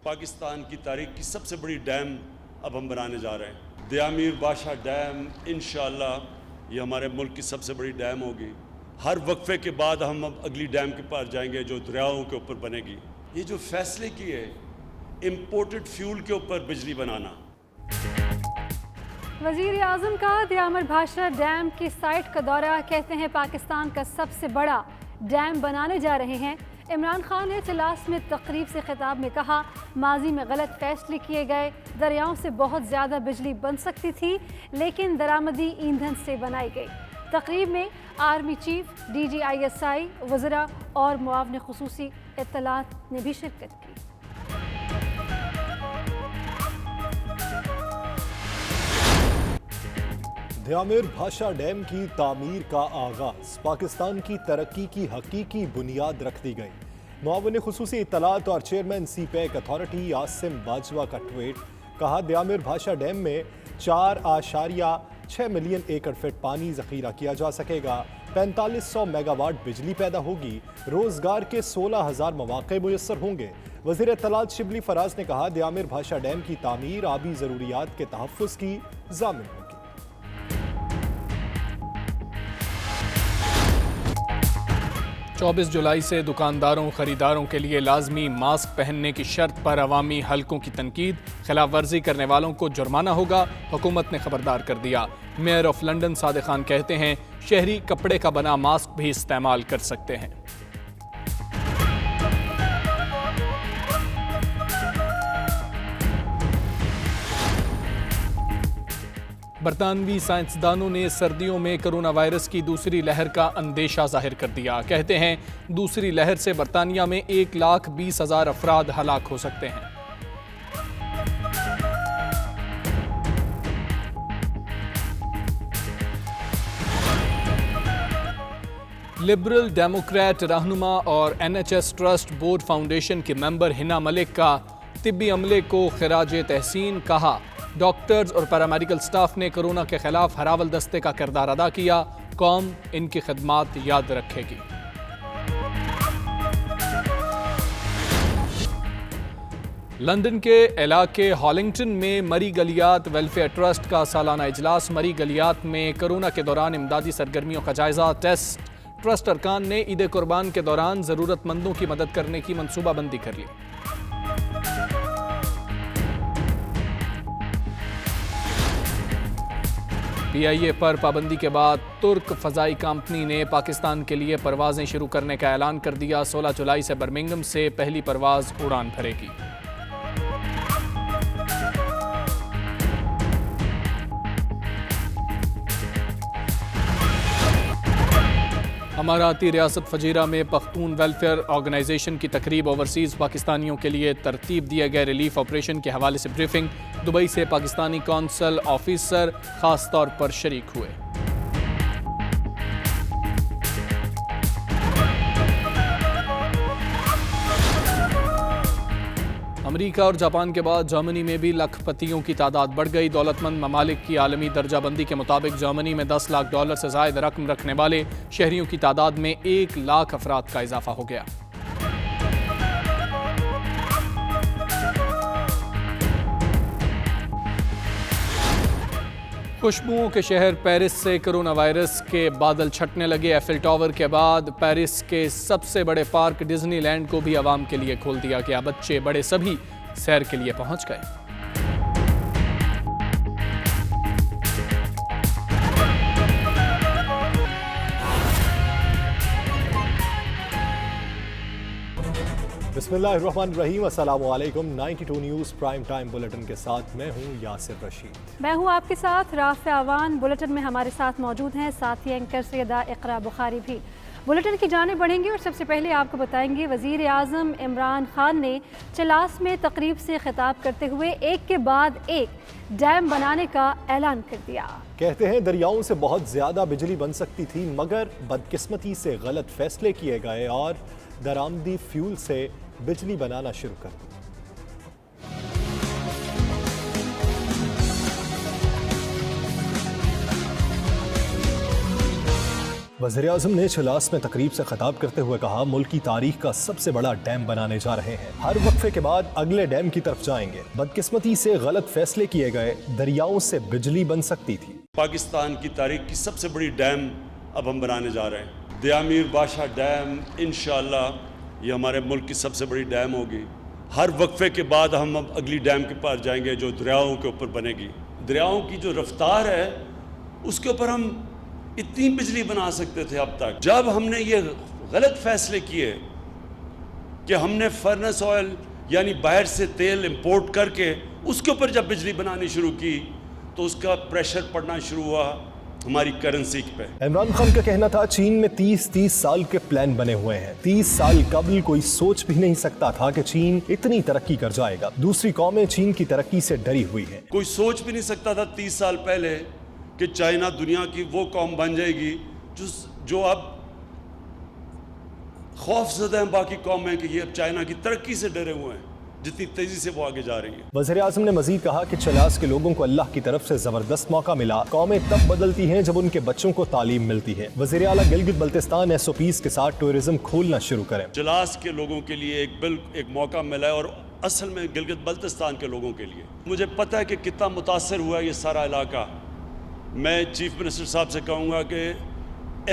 پاکستان کی تاریخ کی سب سے بڑی ڈیم اب ہم بنانے جا رہے ہیں. دیامیر بادشاہ ڈیم انشاءاللہ یہ ہمارے ملک کی سب سے بڑی ڈیم ہوگی. ہر وقفے کے بعد ہم اب اگلی ڈیم کے پاس جائیں گے جو دریاؤں کے اوپر بنے گی. یہ جو فیصلے کیے امپورٹڈ فیول کے اوپر بجلی بنانا. وزیر اعظم کا دیامر بھاشا ڈیم کی سائٹ کا دورہ. کہتے ہیں پاکستان کا سب سے بڑا ڈیم بنانے جا رہے ہیں. عمران خان نے چلاس میں تقریب سے خطاب میں کہا ماضی میں غلط فیصلے کیے گئے. دریاؤں سے بہت زیادہ بجلی بن سکتی تھی لیکن درآمدی ایندھن سے بنائی گئی. تقریب میں آرمی چیف, DGISI, وزراء اور معاون خصوصی اطلاعات نے بھی شرکت کی. دیامر بھاشا ڈیم کی تعمیر کا آغاز. پاکستان کی ترقی کی حقیقی بنیاد رکھ دی گئی. معاون خصوصی اطلاعات اور chairman CPEC authority Asim Bajwa کا ٹویٹ. کہا دیامر بھاشا ڈیم میں 4.6 ملین ایکڑ فٹ پانی ذخیرہ کیا جا سکے گا. 4500 میگا واٹ بجلی پیدا ہوگی. روزگار کے 16,000 مواقع میسر ہوں گے. وزیر اطلاعات شبلی فراز نے کہا دیامر بھاشا ڈیم کی تعمیر آبی ضروریات کے تحفظ کی ضامن ہوگی. 24 جولائی سے دکانداروں خریداروں کے لیے لازمی ماسک پہننے کی شرط پر عوامی حلقوں کی تنقید. خلاف ورزی کرنے والوں کو جرمانہ ہوگا. حکومت نے خبردار کر دیا. Measure of London Sadiq Khan کہتے ہیں شہری کپڑے کا بنا ماسک بھی استعمال کر سکتے ہیں. برطانوی سائنسدانوں نے سردیوں میں کرونا وائرس کی دوسری لہر کا اندیشہ ظاہر کر دیا. کہتے ہیں دوسری لہر سے برطانیہ میں 1,20,000 افراد ہلاک ہو سکتے ہیں. لبرل ڈیموکریٹ رہنما اور NHS ٹرسٹ بورڈ فاؤنڈیشن کے ممبر ہنا ملک کا طبی عملے کو خراج تحسین. کہا ڈاکٹرز اور پیرامیڈیکل سٹاف نے کرونا کے خلاف ہراول دستے کا کردار ادا کیا. قوم ان کی خدمات یاد رکھے گی. لندن کے علاقے ہالنگٹن میں مری گلیات ویلفیئر ٹرسٹ کا سالانہ اجلاس. مری گلیات میں کرونا کے دوران امدادی سرگرمیوں کا جائزہ. ٹرسٹ ارکان نے عید قربان کے دوران ضرورت مندوں کی مدد کرنے کی منصوبہ بندی کر لی. PIA پر پابندی کے بعد ترک فضائی کمپنی نے پاکستان کے لیے پروازیں شروع کرنے کا اعلان کر دیا. 16 جولائی سے برمنگھم سے پہلی پرواز اڑان بھرے گی. اماراتی ریاست فجیرہ میں پختون ویلفیئر آرگنائزیشن کی تقریب. اوورسیز پاکستانیوں کے لیے ترتیب دیے گئے ریلیف آپریشن کے حوالے سے بریفنگ. دبئی سے پاکستانی کونسل آفیسر خاص طور پر شریک ہوئے. امریکہ اور جاپان کے بعد جرمنی میں بھی لاکھ پتیوں کی تعداد بڑھ گئی. دولت مند ممالک کی عالمی درجہ بندی کے مطابق جرمنی میں $10 لاکھ سے زائد رقم رکھنے والے شہریوں کی تعداد میں 1 لاکھ افراد کا اضافہ ہو گیا. خوشبوؤں کے شہر پیرس سے کرونا وائرس کے بادل چھٹنے لگے. ایفل ٹاور کے بعد پیرس کے سب سے بڑے پارک ڈزنی لینڈ کو بھی عوام کے لیے کھول دیا گیا. بچے بڑے سبھی سیر کے لیے پہنچ گئے. بسم اللہ الرحمن الرحیم. السلام علیکم. 92 نیوز پرائم ٹائم بلیٹن کے ساتھ میں ہوں یاسر رشید. میں ہوں آپ کے ساتھ رافع عوان. بلیٹن میں ہمارے ساتھ موجود ہیں ساتھی اینکر سیدہ اقرا بخاری بھی. بلیٹن کی جانب بڑھیں گے اور سب سے پہلے آپ کو بتائیں گے وزیر اعظم عمران خان نے چلاس میں تقریب سے خطاب کرتے ہوئے ایک کے بعد ایک ڈیم بنانے کا اعلان کر دیا. کہتے ہیں دریاؤں سے بہت زیادہ بجلی بن سکتی تھی مگر بدقسمتی سے غلط فیصلے کیے گئے اور درآمدی فیول سے بجلی بنانا شروع کر دی. वज़ीर-ए-आज़म ने इजलास में तकरीब से खिताब करते हुए कहा, मुल्क की तारीख का सबसे बड़ा डैम बनाने जा रहे हैं। हर वक्फे के बाद अगले डैम की तरफ जाएंगे। बदकिस्मती से गलत फैसले किए गए, दरियाओं से बिजली बन सकती थी। पाकिस्तान की तारीख की सबसे बड़ी डैम अब हम बनाने जा रहे हैं। दयामीर बादशाह डैम इंशाअल्लाह ये हमारे मुल्क की सबसे बड़ी डैम होगी। हर वक्फे के बाद हम अब अगली डैम के पास जाएंगे जो दरियाओं के ऊपर बनेगी। दरियाओं की जो रफ्तार है उसके ऊपर हम इतनी बिजली बना सकते थे अब तक। जब हमने ये गलत फैसले किए कि हमने फर्नेस ऑयल यानी बाहर से तेल इंपोर्ट करके उसके ऊपर जब बिजली बनानी शुरू की तो उसका प्रेशर पड़ना शुरू हुआ हमारी करेंसी पे। इमरान खान का कहना था, चीन में 30 साल के प्लान बने हुए हैं। 30 साल कबल कोई सोच भी नहीं सकता था कि चीन इतनी तरक्की कर जाएगा। दूसरी कौमें चीन की तरक्की से डरी हुई हैं। कोई सोच भी नहीं सकता था 30 साल पहले कि चाइना दुनिया की वो कौम बन जाएगी जो अब खौफज़दा हैं बाकी कौमें कि ये अब चाइना की तरक्की से डरे हुए हैं, जितनी तेजी से वो आगे जा रही है। वज़ीर-ए-आज़म ने मजीद कहा कि चलास के लोगों को अल्लाह की तरफ से जबरदस्त मौका मिला। कौमें तब बदलती हैं जब उनके बच्चों को तालीम मिलती है। वज़ीर आला गिलगित बल्तिस्तान SOPs के साथ टूरिज्म खोलना शुरू करें। चलास के लोगों के लिए एक मौका मिला है और असल में गिलगित बल्तिस्तान के लोगों के लिए। मुझे पता है कि कितना मुतासर हुआ ये सारा इलाका। मैं चीफ मिनिस्टर साहब से कहूँगा कि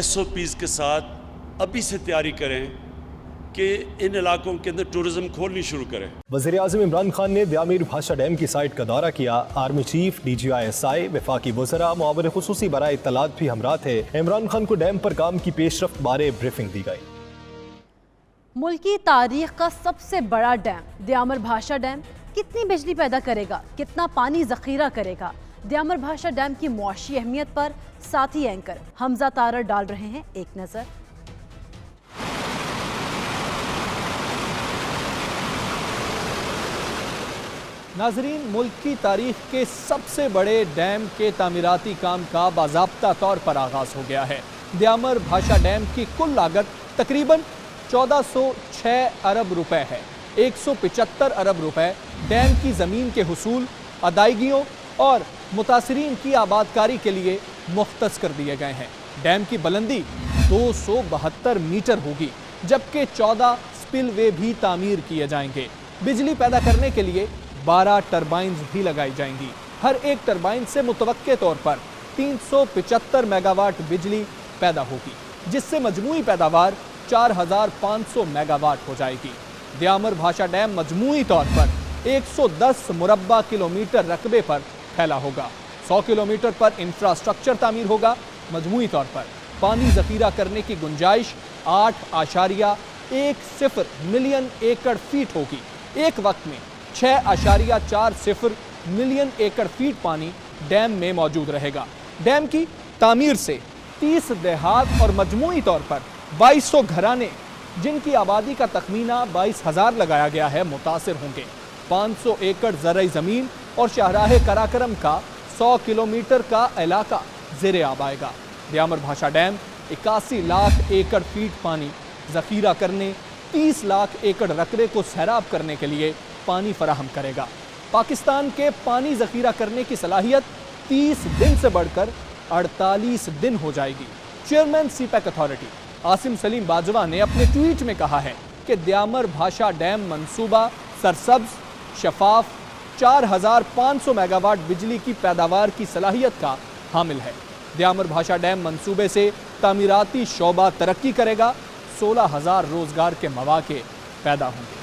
SOPs के साथ अभी से तैयारी करें कि इन इलाकों के अंदर टूरिज्म खोलनी शुरू करें। वज़ीर-ए-आज़म इमरान खान ने दयामीर भाषा डैम की साइट का दौरा किया। आर्मी चीफ, DGI-SI, वफाकी वज़रा, मुआविन खुसूसी बराए इत्तलात भी हमरा थे। इमरान खान को डैम पर काम की पेशरफ्त बारे ब्रीफिंग दी गई। मुल्क की तारीख का सबसे बड़ा डैम दयामर भाषा डैम कितनी बिजली पैदा करेगा, कितना पानी ज़ख़ीरा करेगा? दयामर भाषा डैम की मुआशी अहमियत पर साथी एंकर हमजा तारर डाल रहे हैं एक नज़र। नाजरीन, मुल्क की तारीख के सबसे बड़े डैम के तामीराती काम का बाज़ाब्ता तौर पर आगाज़ हो गया है। दयामर भाषा डैम की कुल लागत तकरीबन 1406 अरब रुपए है। 175 अरब रुपए डैम की ज़मीन के हुसूल, अदायगियों और मुतासरीन की आबादकारी के लिए मुख्तस कर दिए गए हैं। डैम की बुलंदी 272 मीटर होगी, जबकि 14 स्पिलवे भी तामीर किए जाएंगे। बिजली पैदा करने के लिए 12 टरबाइन्स भी लगाई जाएंगी। हर एक टरबाइन से मुतवक्के तौर पर 375 मेगावाट बिजली पैदा होगी, जिससे मजमूई पैदावार 4500 मेगावाट हो जाएगी। दयामर भाषा डैम मजमूई तौर पर 110 मुरब्बा किलोमीटर रकबे पर फैला होगा। 100 किलोमीटर पर इंफ्रास्ट्रक्चर तामीर होगा। मजमूई तौर पर पानी ज़ख़ीरा करने की गुंजाइश 8.10 मिलियन एकड़ फीट होगी। एक वक्त में 6.40 मिलियन एकड़ फीट पानी डैम में मौजूद रहेगा। डैम की तामीर से 30 देहात और मजमूई तौर पर 2200 घराने, जिनकी आबादी का तखमीना 22,000 लगाया गया है, मुतासिर होंगे। 500 एकड़ ज़रई ज़मीन और शाहराह कराकरम का 100 किलोमीटर का इलाका ज़ेरे आब आएगा। दयामर भाषा डैम 81 लाख एकड़ फीट पानी ज़ख़ीरा करने, 30 लाख एकड़ रकबे को सैराब करने के लिए पानी फराहम करेगा। पाकिस्तान के पानी ज़ख़ीरा करने की सलाहियत 30 दिन से बढ़कर 48 दिन हो जाएगी। Chairman CPEC authority Asim Salim Bajwa ने अपने ट्वीट में कहा है कि दयामर भाषा डैम मंसूबा सरसब्ज, शफाफ, 4500 मेगावाट बिजली की पैदावार की सलाहियत का हामिल है। दयामर भाषा डैम मंसूबे से तामीराती शोबा तरक्की करेगा। 16,000 रोजगार के मौके पैदा होंगे।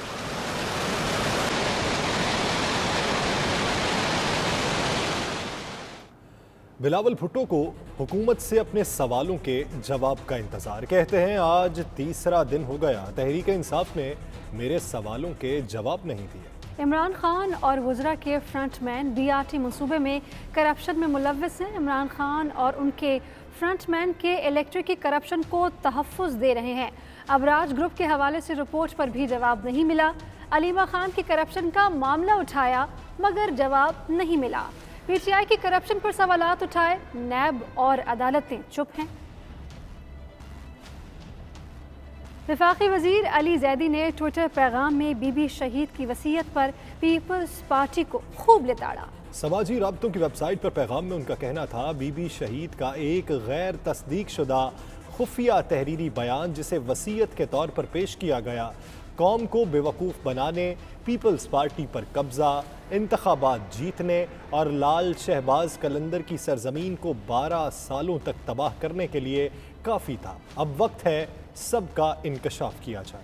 बिलावल भुट्टो को हुकूमत से अपने सवालों के जवाब का इंतजार। कहते हैं, आज तीसरा दिन हो गया, तहरीक इंसाफ ने मेरे सवालों के जवाब नहीं दिए। इमरान खान और वज़रा के फ्रंटमैन BRT मंसूबे में करप्शन में मुलव्वस हैं। इमरान खान और उनके फ्रंटमैन के इलेक्ट्रिक की करप्शन को तहफ़्फ़ुज़ दे रहे हैं। अबराज ग्रुप के हवाले से रिपोर्ट पर भी जवाब नहीं मिला। अलीमा खान की करप्शन का मामला उठाया मगर जवाब नहीं मिला। PTI की करप्शन पर सवालात उठाए, नैब और अदालतें चुप हैं। वफाकी वज़ीर अली जैदी ने ट्विटर पैगाम में बीबी शहीद की वसीयत पर पीपल्स पार्टी को खूब लिताड़ा। समाजी राब्तों की वेबसाइट पर पैगाम में उनका कहना था, बीबी शहीद का एक गैर तस्दीक शुदा खुफिया तहरीरी बयान जिसे वसीयत के तौर पर पेश किया गया, कौम को बेवकूफ़ बनाने, पीपल्स पार्टी पर कब्जा, इंतखाबात जीतने और लाल शहबाज कलंदर की सरजमीन को 12 सालों तक तबाह करने के लिए काफ़ी था। अब वक्त है सबका इंकशाफ किया जाए।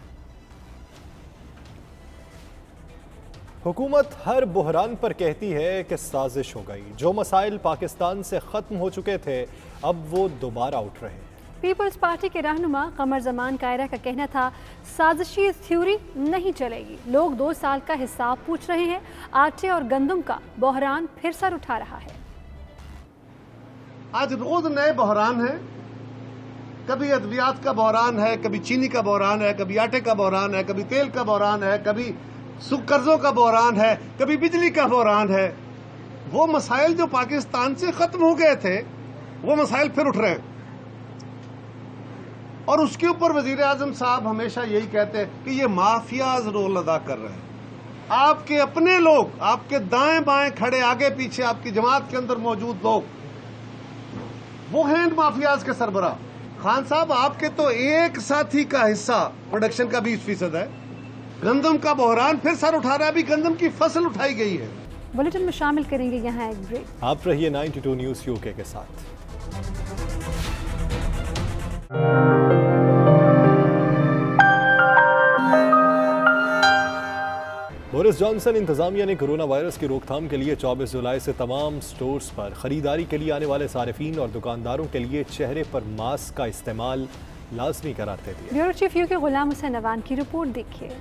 हुकूमत हर बुहरान पर कहती है कि साजिश हो गई। जो मसाइल पाकिस्तान से ख़त्म हो चुके थे अब वो दोबारा उठ रहे हैं। पीपल्स पार्टी के रहनुमा कमर जमान कायरा का कहना था, साजिशी थ्योरी नहीं चलेगी। लोग 2 साल का हिसाब पूछ रहे हैं। आटे और गंदम का बहरान फिर सर उठा रहा है। आज रोज नए बहरान हैं। कभी अद्वियात का बहरान है, कभी चीनी का बहरान है, कभी आटे का बहरान है, कभी तेल का बहरान है, कभी कर्जों का बहरान है, कभी बिजली का बहरान है। वो मसाइल जो पाकिस्तान से खत्म हो गए थे वो मसाइल फिर उठ रहे हैं। और उसके ऊपर वजीर आजम साहब हमेशा यही कहते हैं कि ये माफियाज रोल अदा कर रहे हैं। आपके अपने लोग, आपके दाएं बाएं खड़े आगे पीछे आपकी जमात के अंदर मौजूद लोग, वो हैं माफियाज के सरबराह। खान साहब, आपके तो एक साथी का हिस्सा प्रोडक्शन का 20% है। गंदम का बहरान फिर सर उठा रहा है। अभी गंदम की फसल उठाई गई है। बुलेटिन में शामिल करेंगे यहाँ एक ब्रेक। आप रहिए 92 न्यूज़ यूके के साथ। बोरिस जॉनसन इंतजामिया ने कोरोना वायरस की रोकथाम के लिए 24 जुलाई से तमाम स्टोर्स पर खरीदारी के लिए आने वाले सारिफीन और दुकानदारों के लिए चेहरे पर मास्क का इस्तेमाल लाजमी करार दे दिया। ब्यूरो चीफ यूके गुलाम हुसैन अवान की रिपोर्ट देखिए।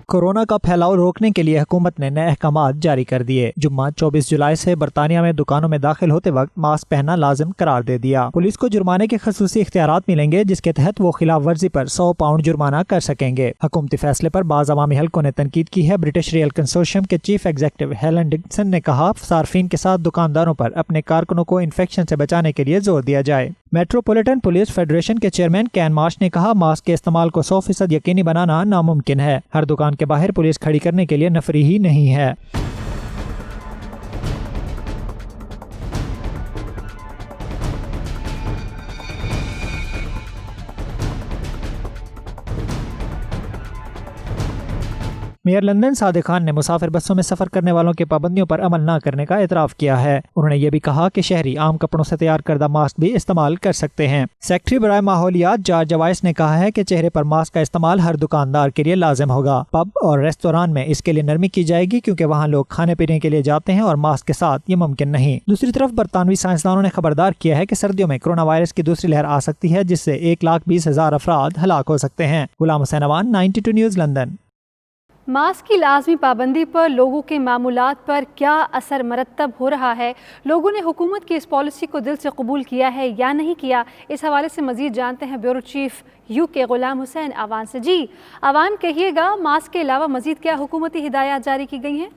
कोरोना का फैलाव रोकने के लिए हुकूमत ने नए अहकामात जारी कर दिए। जुम्मा 24 जुलाई से बरतानिया में दुकानों में दाखिल होते वक्त मास्क पहनना लाजिम करार दे दिया। पुलिस को जुर्माने के खसूसी इख्तियारात मिलेंगे जिसके तहत वो खिलाफ वर्जी पर 100 पाउंड जुर्माना कर सकेंगे। हुकूमती फैसले पर बाज़ अवामी हल्कों ने तनकीद की है। ब्रिटिश रियल कंसोर्शियम के चीफ एग्जीक्यूटिव हेलन डिक्सन ने कहा, सार्फिन के साथ दुकानदारों पर अपने कारकुनों को इन्फेक्शन से बचाने के लिए जोर दिया जाए। मेट्रोपॉलिटन पुलिस फेडरेशन के चेयरमैन कैन मार्श ने कहा, मास्क के इस्तेमाल को 100% यकीनी बनाना नामुमकिन है। हर दुकान के बाहर पुलिस खड़ी करने के लिए नफरी ही नहीं है। मेयर लंदन सादिक खान ने मुसाफिर बसों में सफर करने वालों की पाबंदियों पर अमल न करने का एतराफ़ किया है। उन्होंने ये भी कहा कि शहरी आम कपड़ों से तैयार करदा मास्क भी इस्तेमाल कर सकते हैं। सेक्रेटरी बराए माहौलियात जॉर्ज जवाइस ने कहा है कि चेहरे पर मास्क का इस्तेमाल हर दुकानदार के लिए लाजिम होगा। पब और रेस्तोरां में इसके लिए नरमी की जाएगी क्योंकि वहाँ लोग खाने पीने के लिए जाते हैं और मास्क के साथ ये मुमकिन नहीं। दूसरी तरफ बरतानवी साइंसदानों ने खबरदार किया है कि सर्दियों में कोरोना वायरस की दूसरी लहर आ सकती है जिससे 1,20,000 अफराद हलाक हो सकते हैं। Ghulam Hussain Awan, 92 news, London. Mask की लाजमी पाबंदी पर लोगों के मामूलात पर क्या असर मरतब हो रहा है? लोगों ने हुकूमत की इस पॉलिसी को दिल से कबूल किया है या नहीं किया? इस हवाले से मज़ीद जानते हैं ब्यूरो चीफ यूके गुलाम हुसैन अवान से। जी अवान, कहिएगा, मास्क के अलावा मज़ीद क्या हुकूमती हिदायत जारी की गई हैं?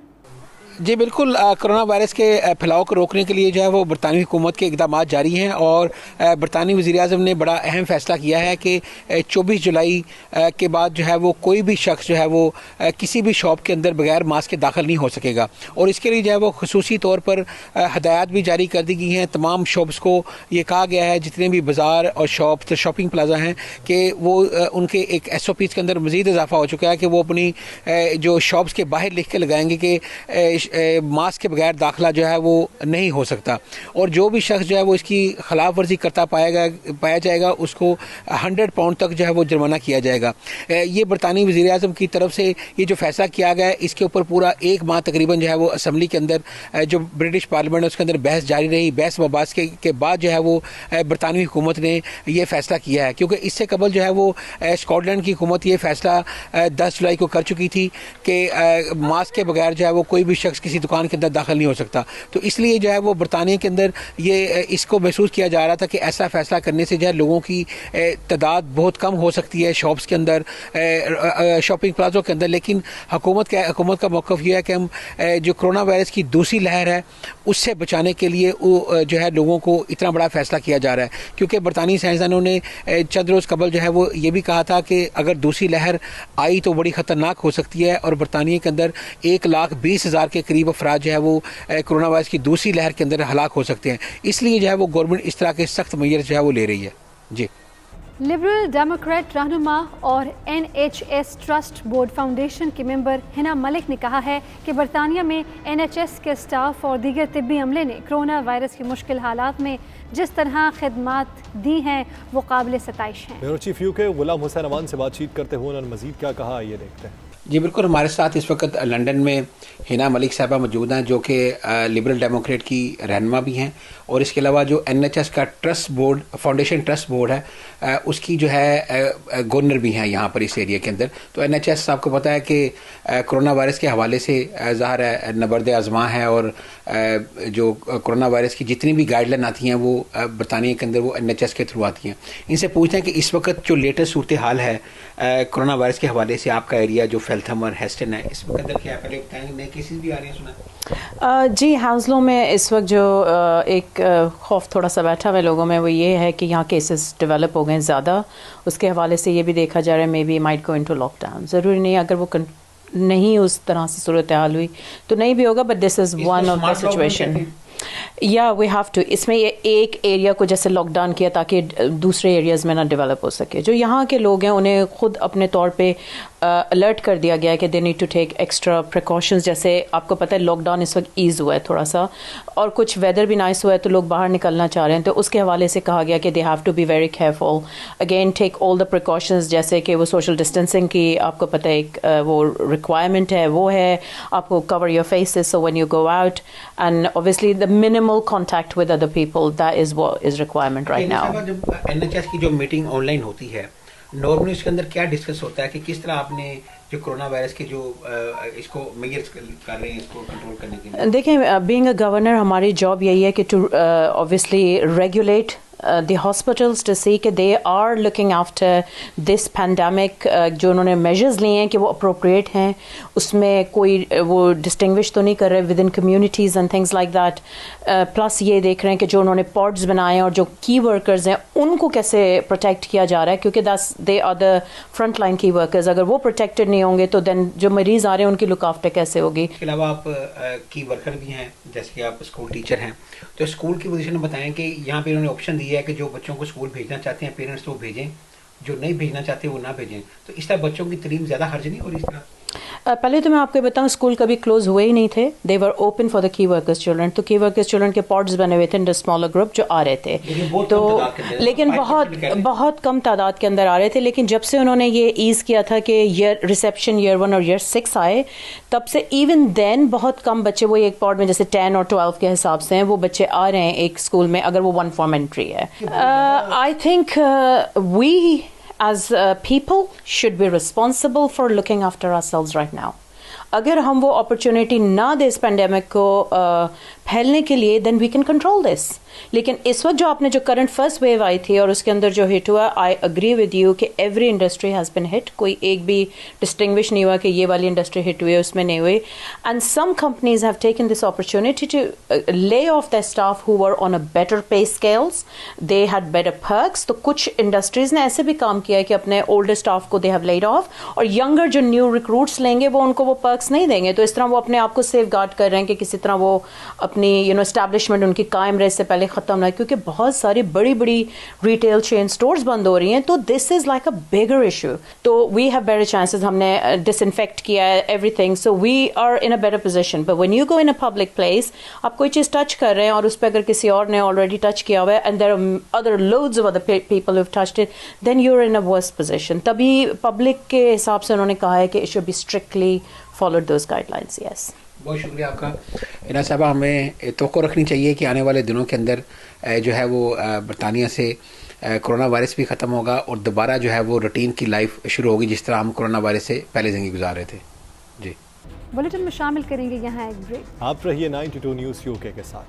जी बिल्कुल, कोरोना वायरस के फैलाव को रोकने के लिए जो है वो बरतानवी हुकूमत के इक़दाम जारी हैं और बरतानवी वज़ीर-ए-आज़म ने बड़ा अहम फ़ैसला किया है कि 24 जुलाई के बाद जो है वो कोई भी शख्स जो है वो किसी भी शॉप के अंदर बगैर मास्क के दाखिल नहीं हो सकेगा। और इसके लिए जो है वो खुसूसी तौर पर हदायत भी जारी कर दी गई हैं। तमाम शॉप्स को ये कहा गया है, जितने भी बाज़ार और शॉपिंग प्लाजा हैं, कि वो उनके एक SOPs के अंदर मज़ीद इजाफा हो चुका है कि वो अपनी जो शॉप्स के बाहर लिख के लगाएंगे कि मास्क के बगैर दाखिला जो है वो नहीं हो सकता। और जो भी शख्स जो है वो इसकी खिलाफ वर्जी करता पाया जाएगा उसको 100 पाउंड तक जो है वो जुर्माना किया जाएगा। ये बरतानी वज़ीर आज़म की तरफ से ये जो फैसला किया गया है, इसके ऊपर पूरा 1 माह तकरीबन जो है वो असम्बली के अंदर जो ब्रिटिश पार्लियामेंट है उसके अंदर बहस जारी रही। बहस बबास के बाद जो है वो बरतानवी हुकूमत ने ये फैसला किया है, क्योंकि इससे कबल जो है वो स्कॉटलैंड की हुकूमत ये फैसला 10 जुलाई को कर चुकी थी कि मास्क के बगैर जो है वो कोई भी शख्स شخص کسی دکان کے اندر داخل نہیں ہو سکتا. تو اس لیے جو ہے وہ برطانیہ کے اندر یہ اس کو محسوس کیا جا رہا تھا کہ ایسا فیصلہ کرنے سے جو ہے لوگوں کی تعداد بہت کم ہو سکتی ہے شاپس کے اندر, شاپنگ پلازوں کے اندر. لیکن حکومت کا موقف یہ ہے کہ ہم جو کرونا وائرس کی دوسری لہر ہے اس سے بچانے کے لیے وہ جو ہے لوگوں کو اتنا بڑا فیصلہ کیا جا رہا ہے, کیونکہ برطانوی سائنسدانوں نے چند روز قبل جو ہے وہ یہ بھی کہا تھا کہ اگر دوسری لہر آئی تو بڑی خطرناک ہو سکتی ہے, اور برطانیہ کے اندر 1,20,000 کے قریب افراد جو ہے وہ کرونا وائرس کی دوسری لہر کے اندر ہلاک ہو سکتے ہیں. اس لیے جو ہے وہ گورنمنٹ اس طرح کے سخت میئر جو ہے وہ لے رہی ہے. جی, لبرل ڈیموکریٹ رہنما اور NHS ٹرسٹ بورڈ فاؤنڈیشن کے ممبر حنا ملک نے کہا ہے کہ برطانیہ میں NHS کے اسٹاف اور دیگر طبی عملے نے کرونا وائرس کی مشکل حالات میں جس طرح خدمات دی ہیں وہ قابل ستائش ہیں. بیورو چیف یو کے غلام حسین امان سے بات چیت کرتے ہوئے انہوں نے مزید کیا کہا, یہ دیکھتے ہیں. جی بالکل, ہمارے ساتھ اس وقت لنڈن میں حنا ملک صاحبہ موجود ہیں جو کہ لبرل ڈیموکریٹ کی رہنما بھی ہیں, اور اس کے علاوہ جو NHS کا trust board foundation trust board ہے اس کی جو ہے گورنر بھی ہیں یہاں پر اس ایریا کے اندر. تو NHS آپ کو پتہ ہے کہ کرونا وائرس کے حوالے سے ظاہر ہے نبرد آزماں ہے, اور جو کرونا وائرس کی جتنی بھی گائیڈ لائن آتی ہیں وہ برطانیہ کے اندر وہ NHS کے تھرو آتی ہیں. ان سے پوچھتے ہیں کہ اس وقت جو لیٹسٹ صورتحال ہے کرونا وائرس کے حوالے سے آپ کا ایریا جو فیلتھم اور ہیسٹن ہے اس وقت کیا ہے, پہلے بتائیں نئے کیسز بھی آ رہے ہیں سنا؟ جی, ہاؤزلوں میں اس وقت جو ایک خوف تھوڑا سا بیٹھا ہوا لوگوں میں وہ یہ ہے کہ یہاں کیسز ڈیولپ ہو گئے زیادہ. اس کے حوالے سے یہ بھی دیکھا جا رہا ہے maybe might go into lockdown. ضروری نہیں اگر وہ نہیں اس طرح سے صورتحال ہوئی تو نہیں بھی ہوگا, but this is one of the situation. یا وی ہیو ٹو, اس میں یہ ایک ایریا کو جیسے لاک ڈاؤن کیا تاکہ دوسرے ایریاز میں نہ ڈیولپ ہو سکے. جو یہاں کے لوگ ہیں انہیں خود اپنے طور پہ الرٹ کر دیا گیا ہے کہ they need to take extra precautions. جیسے آپ کو پتہ ہے لاک ڈاؤن اس وقت ایز ہوا ہے تھوڑا سا, اور کچھ ویدر بھی نائس ہوا ہے تو لوگ باہر نکلنا چاہ رہے ہیں, تو اس کے حوالے سے کہا گیا کہ they have to be very careful, again take all the precautions, جیسے کہ وہ سوشل ڈسٹینسنگ کی آپ کو پتہ ہے ایک وہ ریکوائرمنٹ ہے, وہ ہے آپ کو cover your faces so when you go out, and obviously the minimal contact with other people, that is what is requirement right now. جب NHS کی جو میٹنگ آن لائن ہوتی ہے نارملی اس کے اندر کیا ڈسکس ہوتا ہے کہ کس طرح آپ نے جو کرونا وائرس کے جو اس کو میئرز کر رہے ہیں اس کو کنٹرول کرنے کے لیے؟ دیکھیں, بینگ اے گورنر ہماری جاب یہی ہے کہ to obviously regulate the hospitals to see کہ they are looking after this pandemic. جو انہوں نے میجرز لیے ہیں کہ وہ اپروپریٹ ہیں, اس میں کوئی وہ ڈسٹنگوش تو نہیں کر رہے with in communities and things like that. Plus یہ دیکھ رہے ہیں کہ جو انہوں نے پاڈز بنائے ہیں اور جو کی ورکرز ہیں ان کو کیسے پروٹیکٹ کیا جا رہا ہے, کیونکہ they are the front line کی ورکرز. اگر وہ پروٹیکٹڈ نہیں ہوں گے تو دین جو مریض آ رہے ہیں ان کی لک آفٹر کیسے ہوگی. اس کے علاوہ آپ کی ورکر بھی ہیں, جیسے کہ آپ اسکول ٹیچر ہیں, تو اسکول کی پوزیشن میں بتائیں کہ یہاں پہ انہوں نے آپشن دیا ہے کہ جو بچوں کو اسکول بھیجنا چاہتے ہیں پیرنٹس وہ بھیجیں, جو نہیں بھیجنا چاہتے وہ نہ بھیجیں. تو اس طرح بچوں کی تعلیم زیادہ حرج نہیں ہو رہی اس طرح؟ پہلے تو میں آپ کو بتاؤں اسکول کبھی کلوز ہوئے ہی نہیں تھے, دے ور اوپن فار دا کی ورکرز چلڈرن. تو کی ورکرز چلڈرن کے پاڈز بنے ہوئے تھے ان دا اسمالر گروپ جو آ رہے تھے, تو لیکن بہت کم تعداد کے اندر آ رہے تھے. لیکن جب سے انہوں نے یہ ایز کیا تھا کہ ایئر ریسیپشن ایئر 1 اور ایئر 6 آئے, تب سے ایون دین بہت کم بچے وہ ایک پاڈ میں جیسے 10 اور 12 کے حساب سے ہیں وہ بچے آ رہے ہیں ایک اسکول میں, اگر وہ 1 فارم انٹری ہے. I think we as people should be responsible for looking after ourselves right now. اگر ہم وہ اپرچونیٹی نہ دے اس پینڈیمک کو پھیلنے کے لیے, دین وی کین کنٹرول دس. لیکن اس وقت جو آپ نے جو کرنٹ فرسٹ ویو آئی تھی اور اس کے اندر جو ہٹ ہوا, آئی اگری ود یو کہ ایوری انڈسٹری ہیز بین ہٹ, کوئی ایک بھی ڈسٹنگوش نہیں ہوا کہ یہ والی انڈسٹری ہٹ ہوئی ہے اس میں نہیں ہوئی. And some companies have taken this opportunity to lay off the staff who were on a better pay scales, they had better perks. تو کچھ انڈسٹریز نے ایسے بھی کام کیا ہے کہ اپنے اولڈر اسٹاف کو دے ہیو لیڈ آف, اور ینگر جو نیو ریکروٹس لیں گے وہ ان کو وہ پرکس نہیں دیں گے. تو اس طرح وہ اپنے آپ کو سیف گارڈ کر رہے ہیں کہ کسی طرح وہ اپنی اسٹیبلشمنٹ ان کی قائم رہے سے پہلے ختم نہ, کیونکہ بہت ساری بڑی بڑی ریٹیل چین سٹورز بند ہو رہی ہیں. تو دس is like a bigger issue. تو وی ہیو بیٹر چانسز, ہم نے ڈس انفیکٹ کیا ہے everything, so we are in a better position. But when you go in a public place, آپ کوئی چیز ٹچ کر رہے ہیں اور اس پہ اگر کسی اور نے آلریڈی ٹچ کیا ہوا ہے and there are other loads of other people who touched it, then you are in a worse position. تبھی پبلک کے حساب سے انہوں نے کہا ہے کہ it should be strictly followed those guidelines. Yes, بہت شکریہ آپ کا. حنا صاحبہ, ہمیں توقع رکھنی چاہیے کہ آنے والے دنوں کے اندر جو ہے وہ برطانیہ سے کرونا وائرس بھی ختم ہوگا اور دوبارہ جو ہے وہ روٹین کی لائف شروع ہوگی جس طرح ہم کرونا وائرس سے پہلے زندگی گزار رہے تھے. جی. बुलेटिन में शामिल करेंगे यहाँ एक ब्रेक। आप रहिए 92 न्यूज़ यूके के साथ।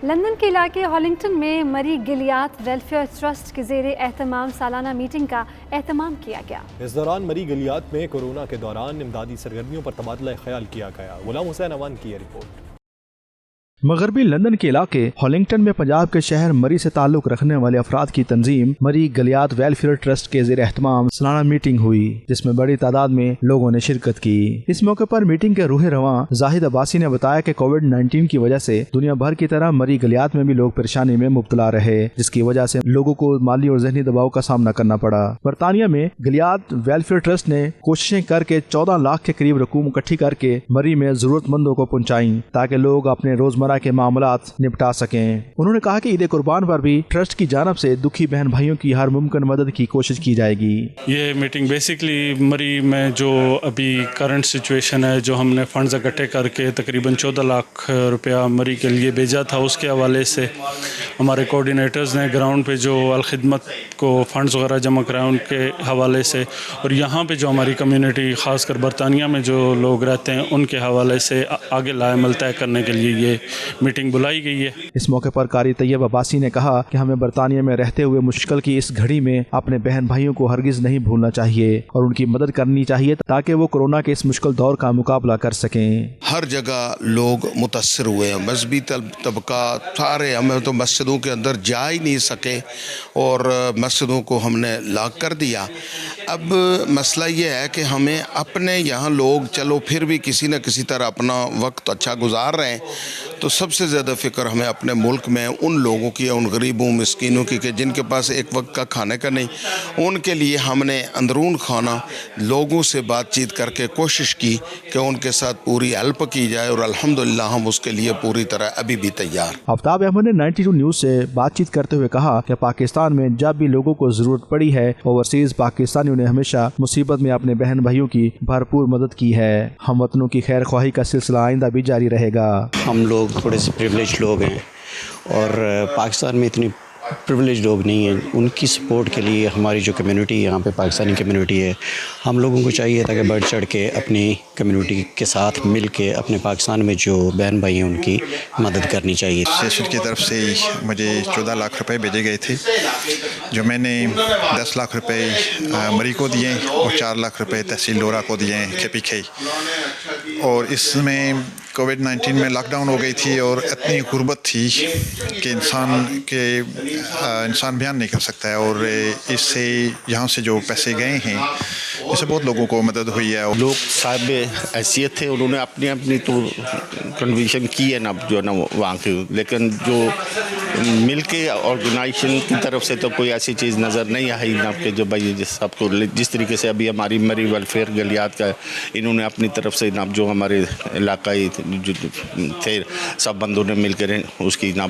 लंदन के इलाके हॉलिंगटन में मरी गिलियात वेलफेयर ट्रस्ट के ज़ेरे एहतमाम सालाना मीटिंग का एहतमाम किया गया। इस दौरान मरी गिलियात में कोरोना के दौरान इमदादी सरगर्मियों पर तबादला ख्याल किया गया। गुलाम हुसैन अमान की रिपोर्ट। मगरबी लंदन के इलाके हॉलिंगटन में पंजाब के शहर मरी से ताल्लुक रखने वाले अफराद की तंजीम मरी गलियात वेलफेयर ट्रस्ट के ज़ेर एहतमाम सालाना मीटिंग हुई, जिसमें बड़ी तादाद में लोगों ने शिरकत की। इस मौके पर मीटिंग के रूह रवां जाहिद अब्बासी ने बताया कि कोविड-19 की वजह से दुनिया भर की तरह मरी गलियात में भी लोग परेशानी में मुब्तला रहे, जिसकी वजह से लोगों को माली और जहनी दबाव का सामना करना पड़ा। बरतानिया में गलियात वेलफेयर ट्रस्ट ने कोशिशें करके 14 लाख के करीब रकूम इकट्ठी करके मरी में जरूरतमंदों को पहुँचाई ताकि लोग अपने रोजमर्रा के मामलात निपटा सकें। उन्होंने कहा कि ईद कुर्बान पर भी ट्रस्ट की जानब से दुखी बहन भाइयों की हर मुमकिन मदद की कोशिश की जाएगी। ये मीटिंग बेसिकली मरी में जो अभी करंट सिचुएशन है, जो हमने फंड्स इकट्ठे करके तकरीबन 14 लाख रुपया मरी के लिए भेजा था, उसके हवाले से हमारे कोऑर्डिनेटर्स ने ग्राउंड पे जो अलखिदमत को फंड्स वगैरह जमा कराए उनके हवाले से, और यहाँ पे जो हमारी कम्युनिटी ख़ासकर बरतानिया में जो लोग रहते हैं उनके हवाले से आगे लाएमल तय करने के लिए ये मीटिंग बुलाई गई है। इस मौके पर कारी तैयब अब्बासी ने कहा कि हमें बरतानिया में रहते हुए मुश्किल की इस घड़ी में अपने बहन भाइयों को हरगिज नहीं भूलना चाहिए और उनकी मदद करनी चाहिए ताकि वो कोरोना के इस मुश्किल दौर का मुकाबला कर सकें। हर जगह लोग मुतासर हुए हैं, मजहबी तबका सारे, हमें तो मस्जिदों के अंदर जा ही नहीं सके और मस्जिदों को हमने लॉक कर दिया। अब मसला ये है कि हमें अपने यहाँ लोग चलो फिर भी किसी न किसी तरह अपना वक्त अच्छा गुजार रहे हैं, तो सबसे ज़्यादा फ़िक्र हमें अपने मुल्क में उन लोगों की, उन गरीबों मिस्कीनों की कि जिनके पास एक वक्त का खाने का नहीं, उनके लिए हमने अंदरून खाना लोगों से बातचीत करके कोशिश की कि उनके साथ पूरी हेल्प की जाए और अल्हम्दुलिल्लाह हम उसके लिए पूरी तरह अभी भी तैयार। आफ्ताब अहमद ने 92 न्यूज़ से बातचीत करते हुए कहा कि पाकिस्तान में जब भी लोगों को ज़रूरत पड़ी है, ओवरसीज़ पाकिस्तानियों ने हमेशा मुसीबत में अपने बहन भाइयों की भरपूर मदद की है। हम वतनों की खैर ख्वाही का सिलसिला आइंदा भी जारी रहेगा। हम लोग थोड़े से प्रिविलेज लोग हैं और पाकिस्तान में इतनी प्रिविलेज लोग नहीं हैं। उनकी सपोर्ट के लिए हमारी जो कम्युनिटी यहाँ पे पाकिस्तानी कम्युनिटी है, हम लोगों को चाहिए था कि बढ़ चढ़ के अपनी कम्युनिटी के साथ मिल के अपने पाकिस्तान में जो बहन भाई हैं उनकी मदद करनी चाहिए। सेशन की तरफ से मुझे 14 लाख रुपए भेजे गए थे, जो मैंने 10 लाख रुपए मरी को दिए और 4 लाख रुपए तहसील डोरा को दिए KPK। और इसमें कोविड-19 में लॉकडाउन हो गई थी और इतनी गुर्बत थी कि इंसान बयान नहीं कर सकता है, और इससे यहाँ से जो पैसे गए हैं इससे बहुत लोगों को मदद हुई है। लोग साहब हैसियत थे, उन्होंने अपनी अपनी तो कंट्रीब्यूशन की है ना, जो ना वहाँ की, लेकिन जो मिल के ऑर्गेनाइजेशन की तरफ से तो कोई ऐसी चीज़ नज़र नहीं आई ना कि जो भाई सबको जिस तरीके से अभी हमारी मरी वेलफेयर गलियात का इन्होंने अपनी तरफ से ना जो हमारे इलाकाई जो थे सब बंदों ने मिलकर उसकी ना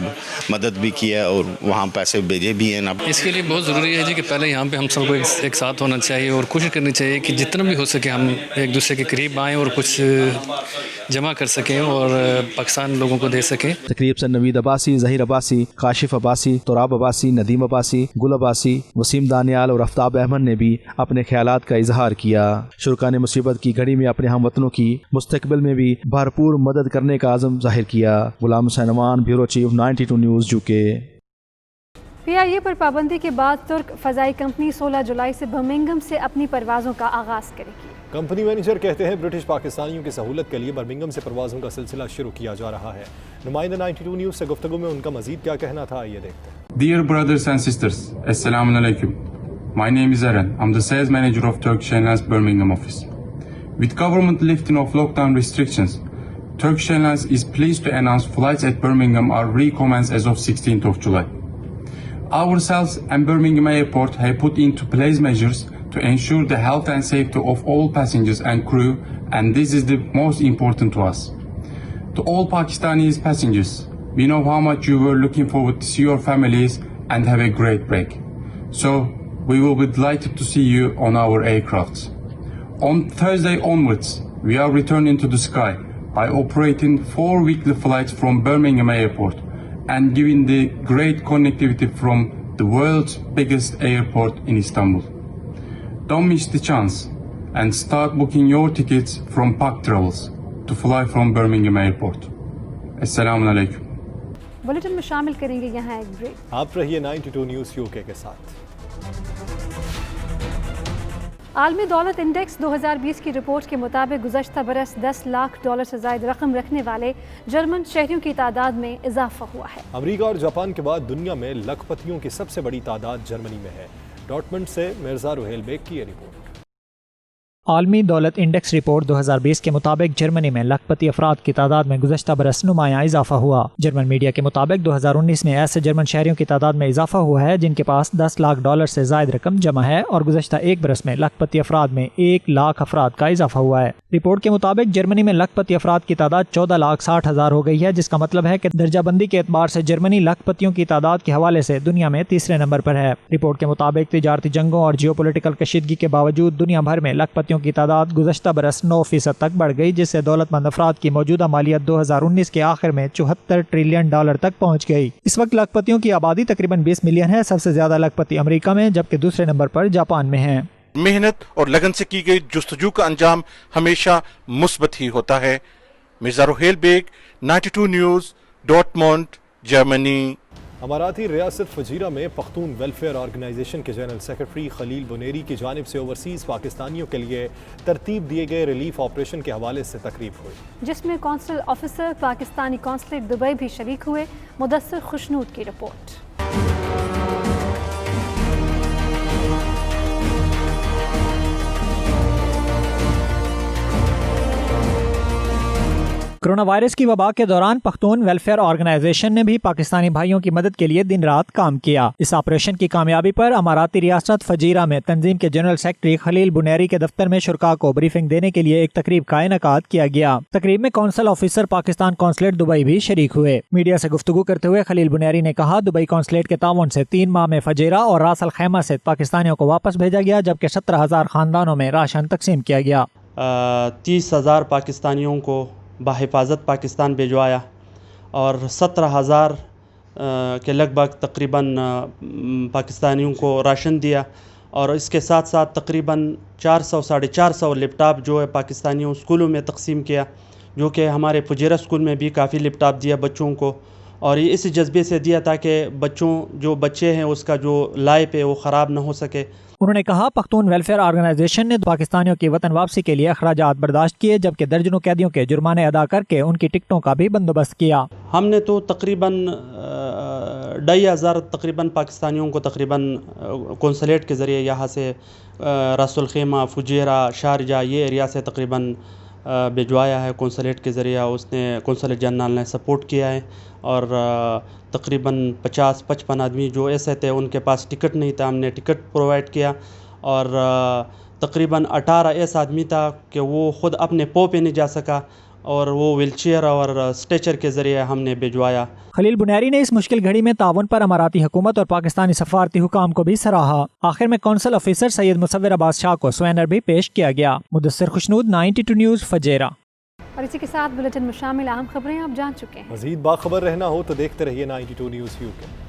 मदद भी की है और वहाँ पैसे भेजे भी हैं ना। इसके लिए बहुत ज़रूरी है जी कि पहले यहाँ पे हम सबको एक साथ होना चाहिए और कोशिश करनी चाहिए कि जितना भी हो सके हम एक दूसरे के करीब आएँ और कुछ जमा कर सकें और पाकिस्तान लोगों को दे सकें। तकरीब से नवीद अब्बासी, ज़हीर अब्बासी, काशिफ अब्बासी, तोराब अब्बासी, नदीम अब्बासी, गुल अब्बासी, वसीम दानियाल और आफ्ताब अहमद ने भी अपने ख्यालात का इजहार किया। शुरका ने मुसीबत की घड़ी में अपने हम वतनों की मुस्तकबिल में भी भरपूर मदद करने का आज़म जाहिर किया। Ghulam Hussain Aman, bureau chief, 92 news UK. PIA पर पाबंदी के बाद तुर्क फ़ज़ाई कंपनी 16 जुलाई से बर्मिंघम से अपनी परवाज़ों का आगाज़ करेगी। कंपनी मैनेजर कहते हैं ब्रिटिश पाकिस्तानियों की सहूलत के लिए बर्मिंघम से परवाज़ों का सिलसिला शुरू किया जा रहा है। नुमाइंदा 92 न्यूज़ से गुफ्तगू में उनका मज़ीद क्या कहना था, आइए देखते हैं। Dear brothers and sisters, Assalamu alaikum. My name is Eren. I'm the sales manager of Turkish Airlines Birmingham office. With government lifting of lockdown restrictions, Turkish Airlines is pleased to announce flights at Birmingham are recommenced as of 16th of July. Ourselves and Birmingham Airport have put into place measures to ensure the health and safety of all passengers and crew, and this is the most important to us. To all Pakistani passengers, we know how much you were looking forward to see your families and have a great break. So, we will be delighted to see you on our aircrafts. On Thursday onwards, we are returning to the sky by operating 4 weekly flights from Birmingham Airport and giving the great connectivity from the world's biggest airport in Istanbul. Don't miss the chance. and start booking your tickets from Pak Travels to fly from Birmingham Airport. Assalamu alaikum. Bulletin में शामिल करेंगे यहाँ एक break. आप रहिए 92 news UK के साथ। आलमी दौलत इंडेक्स 2020 की रिपोर्ट के मुताबिक गुज़श्ता बरस 10 लाख डॉलर से ज़ायद रकम रखने वाले जर्मन शहरियों की तादाद में इजाफा हुआ है। अमेरिका और जापान के बाद दुनिया में लखपतियों की सबसे बड़ी तादाद जर्मनी में है। डॉर्टमंड से मिर्जा रुहेल बेग की ये रिपोर्ट। आलमी दौलत इंडेक्स रिपोर्ट 2020 के मुताबिक जर्मनी में लखपति अफराद की तादाद में गुज़श्ता बरस नुमायां इजाफा हुआ। जर्मन मीडिया के मुताबिक 2019 में ऐसे जर्मन शहरियों की तादाद में इजाफा हुआ है जिनके पास 10 लाख डॉलर से ज़ायद रकम जमा है और गुज़श्ता एक बरस में लखपति अफराद में 1 लाख अफराद का इजाफा हुआ है। रिपोर्ट के मुताबिक जर्मनी में लखपति अफराद की तादाद 14,60,000 हो गई है, जिसका मतलब है कि दर्जाबंदी के एतबार से जर्मनी लखपतियों की तादाद के हवाले से दुनिया में तीसरे नंबर पर है। रिपोर्ट के मुताबिक तिजारती जंगों और जियोपॉलिटिकल कशीदगी के बावजूद दुनिया भर में लखपतियों की तादाद गुज़श्ता बरस 9% तक बढ़ गई, जिससे दौलतमंद अफराद की मौजूदा मालियत 2019 के आखिर में 74 ट्रिलियन डॉलर तक पहुँच गई। इस वक्त लखपतियों की आबादी तकरीबन 20 मिलियन है। सबसे ज्यादा लखपति अमेरिका में जबकि दूसरे नंबर पर जापान में है। मेहनत और लगन से की गई जुस्तजू का अंजाम हमेशा मुस्बत ही होता है। Mirza Rohail Baig, 92 news, Dortmund, Germany. अमाराती रियासत फजीरा में पख्तून वेलफेयर ऑर्गेनाइजेशन के जनरल सेक्रेटरी खलील बुनेरी की जानिब से ओवरसीज़ पाकिस्तानियों के लिए तरतीब दिए गए रिलीफ ऑपरेशन के हवाले से तकरीब हुई, जिसमें consul officer Pakistani consulate Dubai भी शरीक हुए। मुदस्सिर खुशनूद की रिपोर्ट। कोरोना वायरस की वबा के दौरान पख्तून वेलफेयर ऑर्गेनाइजेशन ने भी पाकिस्तानी भाइयों की मदद के लिए दिन रात काम किया। इस ऑपरेशन की कामयाबी पर अमाराती रियासत फजीरा में तंजीम के जनरल सेक्रेटरी खलील बुनेरी के दफ्तर में शुरका को ब्रीफिंग देने के लिए एक तकरीब का इनेकाद किया गया। तकरीब में consul officer Pakistan consulate Dubai भी शरीक हुए। मीडिया से गुफ्तगू करते हुए खलील बुनेरी ने कहा, दुबई कौंसलेट के ताउन से 3 माह में फजीरा और रास अल खैमा से पाकिस्तानियों को वापस भेजा गया, जबकि 17,000 खानदानों में राशन तकसीम किया गया। 30,000 पाकिस्तानियों को बाहिफाजत पाकिस्तान भिजवाया और 17,000 के लगभग तकरीबन पाकिस्तानियों को राशन दिया और इसके साथ साथ तकरीबन 400 साढ़े 400 लैपटॉप जो है पाकिस्तानियों स्कूलों में तकसीम किया, जो कि हमारे फुजेरा स्कूल में भी काफ़ी लैपटॉप दिया बच्चों को, और ये इस जज्बे से दिया ताकि बच्चे हैं उसका जो लाइफ है वो ख़राब ना हो सके। उन्होंने कहा, पख्तून वेलफेयर ऑर्गेनाइजेशन ने पाकिस्तानियों की वतन वापसी के लिए अखराजात बर्दाश्त किए, जबकि दर्जनों कैदियों के जुर्माने अदा करके उनकी टिकटों का भी बंदोबस्त किया। हमने तो तकरीबन 2,500 तकरीबन पाकिस्तानियों को तकरीबन कौंसलेट के ज़रिए यहाँ से रासुल खैमा, फुजेरा, शारजा ये एरिया से तकरीबन भिजवाया है कौंसलेट के ज़रिए। उसने कौंसलेट जनरल ने सपोर्ट किया है और तकरीबन 50-55 आदमी जो ऐसे थे उनके पास टिकट नहीं था, हमने टिकट प्रोवाइड किया और तकरीबन 18 ऐसा आदमी था कि वो ख़ुद अपने पाँव पे नहीं जा सका और वो व्हीलचेयर और स्ट्रेचर के ज़रिए हमने भिजवाया। खलील बुनेरी ने इस मुश्किल घड़ी में ताउन पर अमाराती हुकूमत और पाकिस्तानी सफारती हुकाम को भी सराहा। आखिर में कौंसल ऑफिसर सैयद मुसव्विर अब्बास शाह को स्वेनर भी पेश किया गया। मुदस्सिर खुशनूद, 92 न्यूज़, फजेरा। और इसी के साथ बुलेटिन में शामिल अहम खबरें आप जान चुके हैं। मज़ीद बाखबर रहना हो तो देखते रहिए 92 न्यूज़ यूके।